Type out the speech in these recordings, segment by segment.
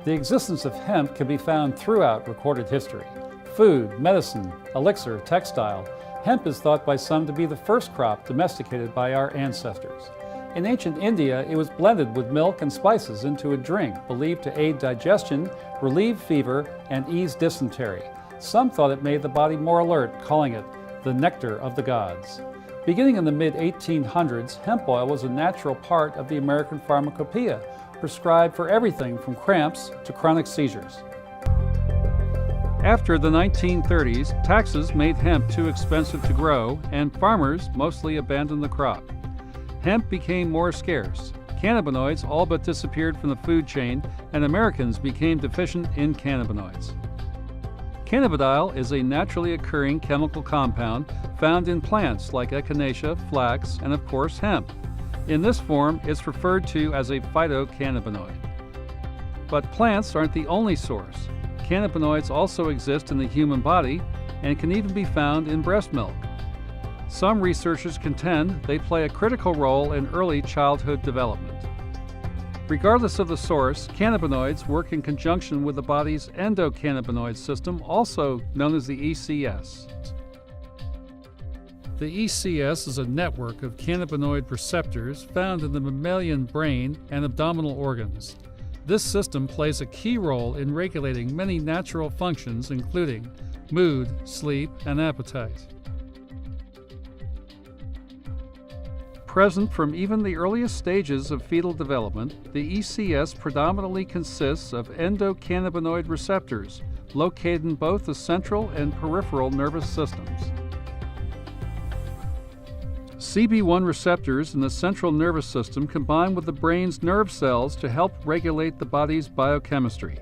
The existence of hemp can be found throughout recorded history. Food, medicine, elixir, textile, hemp is thought by some to be the first crop domesticated by our ancestors. In ancient India, it was blended with milk and spices into a drink believed to aid digestion, relieve fever, and ease dysentery. Some thought it made the body more alert, calling it the nectar of the gods. Beginning in the mid-1800s, hemp oil was a natural part of the American pharmacopoeia, prescribed for everything from cramps to chronic seizures. After the 1930s, taxes made hemp too expensive to grow, and farmers mostly abandoned the crop. Hemp became more scarce. Cannabinoids all but disappeared from the food chain, and Americans became deficient in cannabinoids. Cannabidiol is a naturally occurring chemical compound found in plants like echinacea, flax, and of course hemp. In this form, it's referred to as a phytocannabinoid. But plants aren't the only source. Cannabinoids also exist in the human body and can even be found in breast milk. Some researchers contend they play a critical role in early childhood development. Regardless of the source, cannabinoids work in conjunction with the body's endocannabinoid system, also known as the ECS. The ECS is a network of cannabinoid receptors found in the mammalian brain and abdominal organs. This system plays a key role in regulating many natural functions, including mood, sleep, and appetite. Present from even the earliest stages of fetal development, the ECS predominantly consists of endocannabinoid receptors located in both the central and peripheral nervous systems. CB1 receptors in the central nervous system combine with the brain's nerve cells to help regulate the body's biochemistry.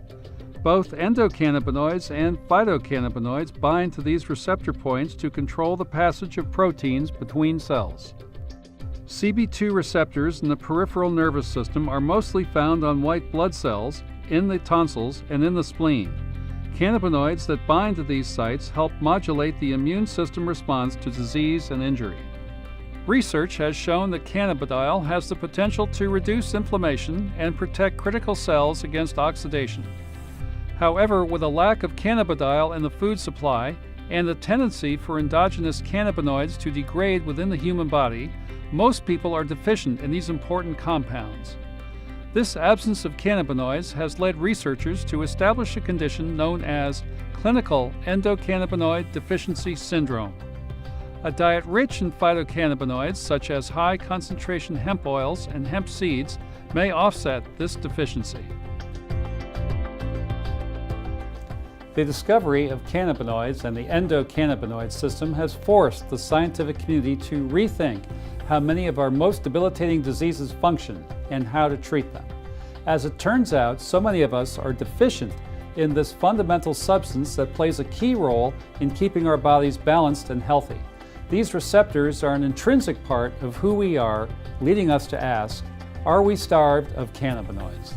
Both endocannabinoids and phytocannabinoids bind to these receptor points to control the passage of proteins between cells. CB2 receptors in the peripheral nervous system are mostly found on white blood cells, in the tonsils, and in the spleen. Cannabinoids that bind to these sites help modulate the immune system response to disease and injury. Research has shown that cannabidiol has the potential to reduce inflammation and protect critical cells against oxidation. However, with a lack of cannabidiol in the food supply and the tendency for endogenous cannabinoids to degrade within the human body, most people are deficient in these important compounds. This absence of cannabinoids has led researchers to establish a condition known as clinical endocannabinoid deficiency syndrome. A diet rich in phytocannabinoids, such as high-concentration hemp oils and hemp seeds, may offset this deficiency. The discovery of cannabinoids and the endocannabinoid system has forced the scientific community to rethink how many of our most debilitating diseases function and how to treat them. As it turns out, so many of us are deficient in this fundamental substance that plays a key role in keeping our bodies balanced and healthy. These receptors are an intrinsic part of who we are, leading us to ask, are we starved of cannabinoids?